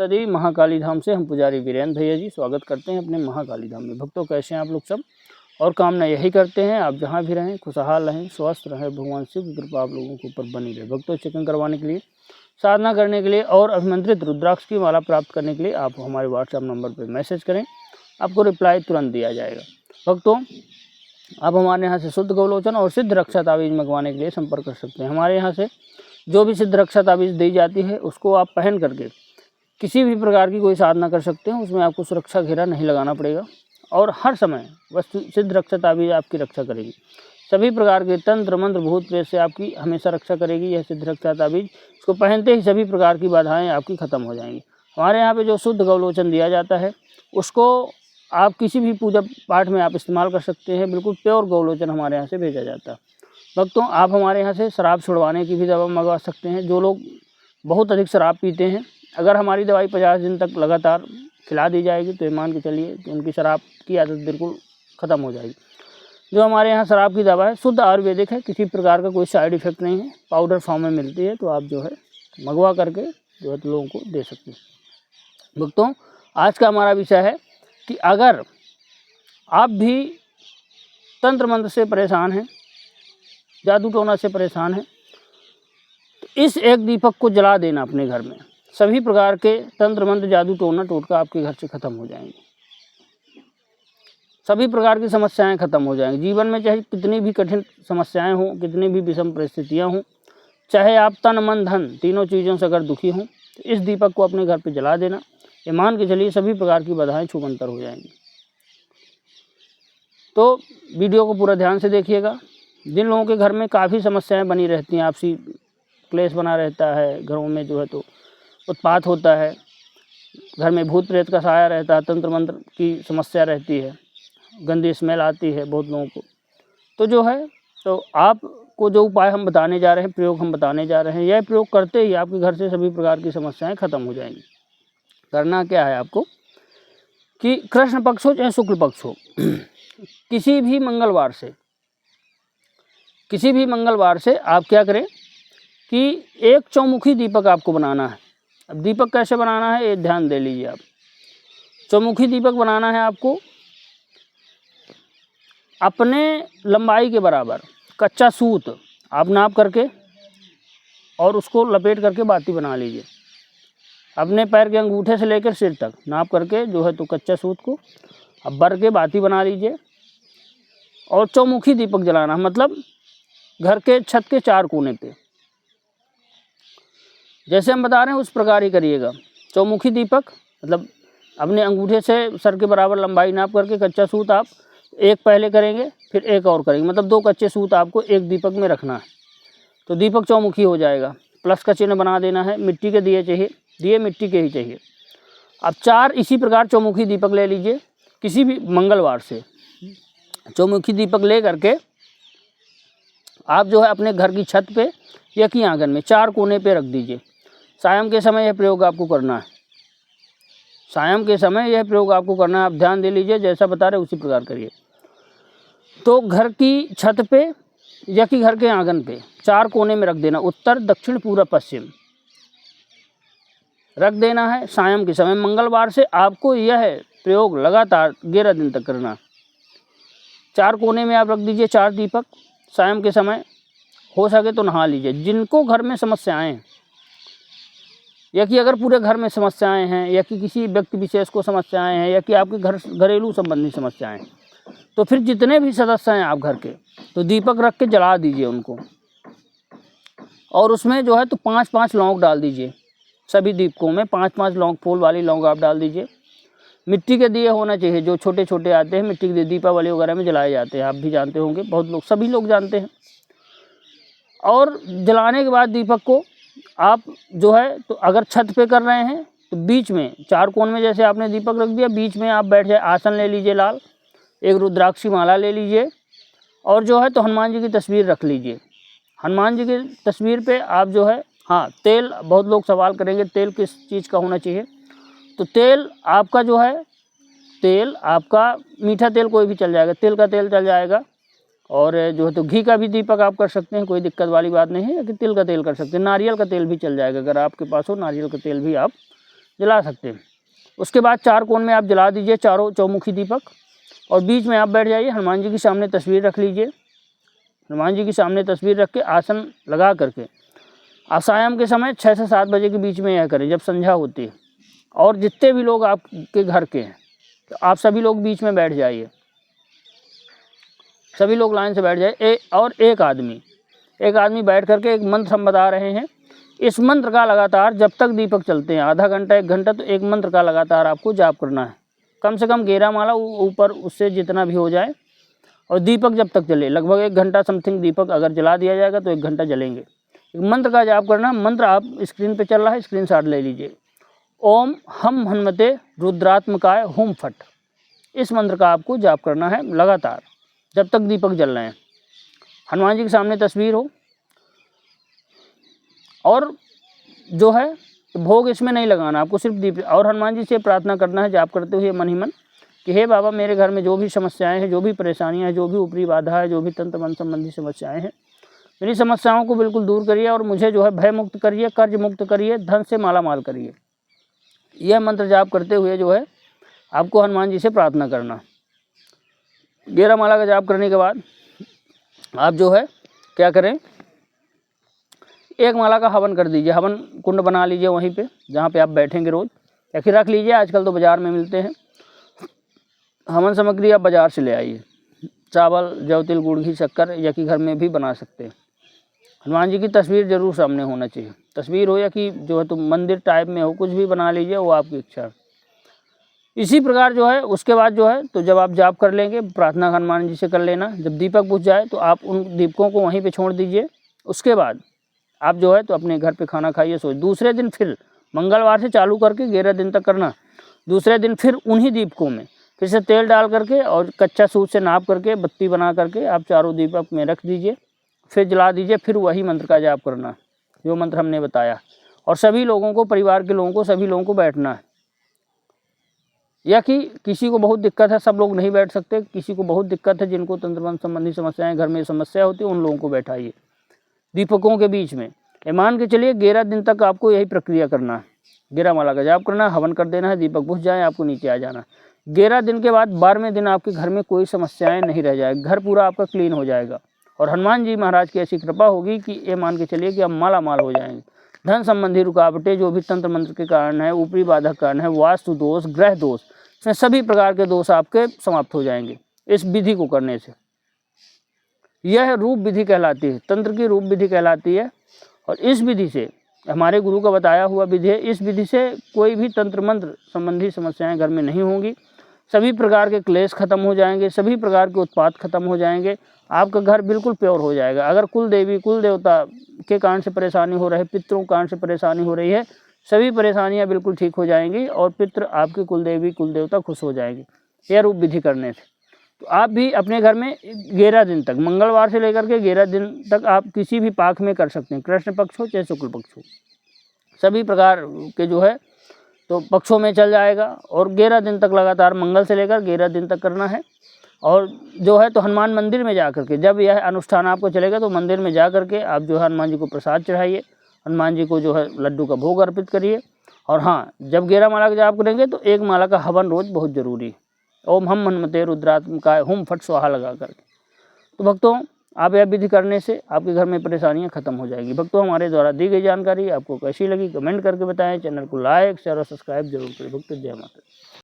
तदेवी महाकाली धाम से हम पुजारी वीरेंद्र भैया जी स्वागत करते हैं अपने महाकाली धाम में। भक्तों, कैसे हैं आप लोग सब? और कामना यही करते हैं आप जहां भी रहें खुशहाल रहें, स्वस्थ रहें, भगवान शिव की कृपा आप लोगों के ऊपर बनी रहे। भक्तों, चेकिंग करवाने के लिए, साधना करने के लिए और अभिमंत्रित रुद्राक्ष की माला प्राप्त करने के लिए आप हमारे व्हाट्सएप नंबर पर मैसेज करें, आपको रिप्लाई तुरंत दिया जाएगा। भक्तों, आप हमारे यहाँ से शुद्ध गौलोचन और सिद्ध रक्षा तावीज़ मंगवाने के लिए संपर्क कर सकते हैं। हमारे यहाँ से जो भी सिद्ध रक्षा तावीज़ दी जाती है उसको आप पहन करके किसी भी प्रकार की कोई साधना कर सकते हैं। उसमें आपको सुरक्षा घेरा नहीं लगाना पड़ेगा और हर समय बस सिद्ध रक्षा तावीज़ आपकी रक्षा करेगी। सभी प्रकार के तंत्र मंत्र भूत प्रेत से आपकी हमेशा रक्षा करेगी यह सिद्ध रक्षा तावीज़। इसको पहनते ही सभी प्रकार की बाधाएं आपकी ख़त्म हो जाएंगी। हमारे यहाँ पे जो शुद्ध गौलोचन दिया जाता है उसको आप किसी भी पूजा पाठ में आप इस्तेमाल कर सकते हैं। बिल्कुल प्योर गौलोचन हमारे यहाँ से भेजा जाता है। भक्तों, आप हमारे यहाँ से शराब छुड़वाने की भी दवा मंगवा सकते हैं। जो लोग बहुत अधिक शराब पीते हैं, अगर हमारी दवाई 50 दिन तक लगातार खिला दी जाएगी तो ये मान के चलिए कि उनकी शराब की आदत बिल्कुल ख़त्म हो जाएगी। जो हमारे यहाँ शराब की दवा है शुद्ध आयुर्वेदिक है, किसी प्रकार का कोई साइड इफ़ेक्ट नहीं है, पाउडर फॉर्म में मिलती है, तो आप जो है मंगवा करके जो है लोगों को दे सकते हैं। भक्तों, आज का हमारा विषय है कि अगर आप भी तंत्र मंत्र से परेशान हैं, जादू टोना से परेशान हैं, तो इस एक दीपक को जला देना अपने घर में। सभी प्रकार के तंत्र मंत्र जादू टोना टोटका आपके घर से ख़त्म हो जाएंगे। सभी प्रकार की समस्याएं ख़त्म हो जाएंगी। जीवन में चाहे कितनी भी कठिन समस्याएं हों, कितनी भी विषम परिस्थितियां हों, चाहे आप तन मन धन तीनों चीज़ों से अगर दुखी हों, तो इस दीपक को अपने घर पे जला देना। ये मान के चलिए सभी प्रकार की बाधाएं छूमंतर हो जाएंगी। तो वीडियो को पूरा ध्यान से देखिएगा। जिन लोगों के घर में काफ़ी समस्याएं बनी रहती हैं, आपसी क्लेश बना रहता है, घरों में जो है तो उत्पात होता है, घर में भूत प्रेत का साया रहता है, तंत्र मंत्र की समस्या रहती है, गंदी स्मेल आती है बहुत लोगों को, तो जो है तो आपको जो उपाय हम बताने जा रहे हैं, प्रयोग हम बताने जा रहे हैं, यह प्रयोग करते ही आपके घर से सभी प्रकार की समस्याएं ख़त्म हो जाएंगी। करना क्या है आपको कि कृष्ण पक्ष हो चाहे शुक्ल पक्ष हो, किसी भी मंगलवार से आप क्या करें कि एक चौमुखी दीपक आपको बनाना है। अब दीपक कैसे बनाना है ये ध्यान दे लीजिए आप। चौमुखी दीपक बनाना है आपको अपने लंबाई के बराबर कच्चा सूत आप नाप करके और उसको लपेट करके बाती बना लीजिए। अपने पैर के अंगूठे से लेकर सिर तक नाप करके जो है तो कच्चा सूत को अब बर के बाती बना लीजिए और चौमुखी दीपक जलाना, मतलब घर के छत के 4 कोने पे जैसे हम बता रहे हैं उस प्रकार ही करिएगा। चौमुखी दीपक मतलब अपने अंगूठे से सर के बराबर लंबाई नाप करके कच्चा सूत आप एक पहले करेंगे फिर एक और करेंगे, मतलब 2 कच्चे सूत आपको एक दीपक में रखना है, तो दीपक चौमुखी हो जाएगा। प्लस का चिन्ह बना देना है। मिट्टी के दिए चाहिए, दिए मिट्टी के ही चाहिए। अब 4 इसी प्रकार चौमुखी दीपक ले लीजिए। किसी भी मंगलवार से चौमुखी दीपक ले करके आप जो है अपने घर की छत पे या कि आंगन में 4 कोने पे रख दीजिए। सायं के समय यह प्रयोग आपको करना है। सायं के समय यह प्रयोग आपको करना है। आप ध्यान दे लीजिए, जैसा बता रहे उसी प्रकार करिए। तो घर की छत पे या कि घर के आंगन पे 4 कोने में रख देना, उत्तर दक्षिण पूर्व पश्चिम रख देना है। सायं के समय मंगलवार से आपको यह प्रयोग लगातार 11 दिन तक करना। 4 कोने में आप रख दीजिए 4 दीपक। सायं के समय हो सके तो नहा लीजिए। जिनको घर में समस्याएं हैं या कि अगर पूरे घर में समस्याएं हैं या कि किसी व्यक्ति विशेष को समस्याएं हैं या कि आपके घरेलू संबंधी समस्याएं हैं, तो फिर जितने भी सदस्य हैं आप घर के, तो दीपक रख के जला दीजिए उनको और उसमें जो है तो 5-5 लौंग डाल दीजिए। सभी दीपकों में 5-5 लौंग, फूल वाली लौंग आप डाल दीजिए। मिट्टी के दिए होना चाहिए, जो छोटे छोटे आते हैं मिट्टी के दिए, दीपावली वगैरह में जलाए जाते हैं, आप भी जानते होंगे, बहुत लोग, सभी लोग जानते हैं। और जलाने के बाद दीपक को आप जो है तो अगर छत पे कर रहे हैं तो बीच में 4 कोण में जैसे आपने दीपक रख दिया, बीच में आप बैठ जाए, आसन ले लीजिए लाल, एक रुद्राक्षी माला ले लीजिए और जो है तो हनुमान जी की तस्वीर रख लीजिए। हनुमान जी की तस्वीर पे आप जो है, हाँ, तेल, बहुत लोग सवाल करेंगे तेल किस चीज़ का होना चाहिए, तो तेल आपका जो है, तेल आपका मीठा तेल कोई भी चल जाएगा, तिल का तेल चल जाएगा। और जो है तो घी का भी दीपक आप कर सकते हैं, कोई दिक्कत वाली बात नहीं है, कि तिल का तेल कर सकते हैं। नारियल का तेल भी चल जाएगा, अगर आपके पास हो नारियल का तेल भी आप जला सकते हैं। उसके बाद 4 कोण में आप जला दीजिए चारों चौमुखी दीपक, और बीच में आप बैठ जाइए, हनुमान जी के सामने तस्वीर रख लीजिए। हनुमान जी के सामने तस्वीर रख के आसन लगा करके आप सायं के समय 6 से 7 बजे के बीच में यह करें, जब संध्या होती है। और जितने भी लोग आपके घर के हैं, तो आप सभी लोग बीच में बैठ जाइए, सभी लोग लाइन से बैठ जाए। और एक आदमी बैठ करके एक मंत्र हम बता रहे हैं, इस मंत्र का लगातार जब तक दीपक चलते हैं, आधा घंटा 1 घंटा, तो एक मंत्र का लगातार आपको जाप करना है। कम से कम 11 माला ऊपर उससे जितना भी हो जाए, और दीपक जब तक जले, लगभग 1 घंटा समथिंग दीपक अगर जला दिया जाएगा तो 1 घंटा जलेंगे। एक मंत्र का जाप करना। मंत्र आप स्क्रीन पे चल रहा है, स्क्रीनशॉट ले लीजिए। ओम हम हनुमते रुद्रात्मकाय हुम फट, इस मंत्र का आपको जाप करना है लगातार जब तक दीपक जल रहे हैं। हनुमान जी के सामने तस्वीर हो, और जो है भोग इसमें नहीं लगाना, आपको सिर्फ दीप। और हनुमान जी से प्रार्थना करना है जाप करते हुए मन ही मन कि हे बाबा, मेरे घर में जो भी समस्याएं हैं, जो भी परेशानियां हैं, जो भी ऊपरी बाधा है, जो भी तंत्र मंत्र संबंधी समस्याएं हैं, मेरी समस्याओं को बिल्कुल दूर करिए, और मुझे जो है भय मुक्त करिए, कर्ज मुक्त करिए, धन से माला माल करिए। यह मंत्र जाप करते हुए जो है आपको हनुमान जी से प्रार्थना करना। 11 माला का जाप करने के बाद आप जो है क्या करें, 1 माला का हवन कर दीजिए। हवन कुंड बना लीजिए वहीं पे जहाँ पे आप बैठेंगे रोज़, या फिर रख लीजिए, आजकल तो बाज़ार में मिलते हैं। हवन सामग्री आप बाज़ार से ले आइए, चावल, जौ, तिल, गुड़, घी, शक्कर, या कि घर में भी बना सकते हैं। हनुमान जी की तस्वीर जरूर सामने होना चाहिए, तस्वीर हो या कि जो है तो मंदिर टाइप में हो, कुछ भी बना लीजिए, वो आपकी इच्छा है। इसी प्रकार जो है उसके बाद जो है तो जब आप जाप कर लेंगे, प्रार्थना हनुमान जी से कर लेना। जब दीपक बुझ जाए तो आप उन दीपकों को वहीं पे छोड़ दीजिए। उसके बाद आप जो है तो अपने घर पे खाना खाइए, सोए। दूसरे दिन फिर मंगलवार से चालू करके 11 दिन तक करना। दूसरे दिन फिर उन्हीं दीपकों में फिर से तेल डाल करके और कच्चा सूत से नाप करके बत्ती बना करके आप चारों दीपक में रख दीजिए, फिर जला दीजिए। फिर वही मंत्र का जाप करना जो मंत्र हमने बताया, और सभी लोगों को, परिवार के लोगों को, सभी लोगों को बैठना है। या कि किसी को बहुत दिक्कत है, सब लोग नहीं बैठ सकते, किसी को बहुत दिक्कत है, जिनको तंत्र मंत्र संबंधी समस्याएं, घर में समस्या होती है, उन लोगों को बैठाइए दीपकों के बीच में। मान के चलिए 11 दिन तक आपको यही प्रक्रिया करना है। 11 माला का जाप करना, हवन कर देना है, दीपक बुझ जाए, आपको नीचे आ जाना। 11 दिन के बाद 12वें दिन आपके घर में कोई समस्याएं नहीं रह जाएगी, घर पूरा आपका क्लीन हो जाएगा। और हनुमान जी महाराज की ऐसी कृपा होगी कि ये मान के चलिए कि आप माला माल हो जाएंगे। धन संबंधी रुकावटें, जो भी तंत्र मंत्र के कारण है, ऊपरी बाधक कारण है, वास्तु दोष, ग्रह दोष, इसमें सभी प्रकार के दोष आपके समाप्त हो जाएंगे इस विधि को करने से। यह रूप विधि कहलाती है, तंत्र की रूप विधि कहलाती है। और इस विधि से, हमारे गुरु का बताया हुआ विधि है, इस विधि से कोई भी तंत्र मंत्र संबंधी समस्याएं घर में नहीं होंगी। सभी प्रकार के क्लेश खत्म हो जाएंगे, सभी प्रकार के उत्पात खत्म हो जाएंगे, आपका घर बिल्कुल प्योर हो जाएगा। अगर कुल देवी, कुल देवता के कारण से परेशानी हो रही है, पितरों के कारण से परेशानी हो रही है, सभी परेशानियां बिल्कुल ठीक हो जाएंगी, और पितृ, आपके कुल देवी, कुल देवता खुश हो जाएंगे यह रूप विधि करने से। तो आप भी अपने घर में 11 दिन तक, मंगलवार से लेकर के 11 दिन तक आप किसी भी पाक में कर सकते हैं, कृष्ण पक्ष हो चाहे शुक्ल पक्ष हो, सभी प्रकार के जो है तो पक्षों में चल जाएगा। और 11 दिन तक लगातार, मंगल से लेकर 11 दिन तक करना है। और जो है तो हनुमान मंदिर में जा करके, जब यह अनुष्ठान आपको चलेगा तो मंदिर में जा करके आप जो है हनुमान जी को प्रसाद चढ़ाइए, हनुमान जी को जो है लड्डू का भोग अर्पित करिए। और हाँ, जब 11 माला का जाप करेंगे तो 1 माला का हवन रोज बहुत जरूरी है। ओम हम हनुमते रुद्रात्मकाय हुम फट स्वाहा लगा करके। तो भक्तों, आप यह विधि करने से आपके घर में परेशानियां खत्म हो जाएगी। भक्तों, हमारे द्वारा दी गई जानकारी आपको कैसी लगी कमेंट करके बताएं। चैनल को लाइक, शेयर और सब्सक्राइब जरूर करें। भक्तों, जय माता दी।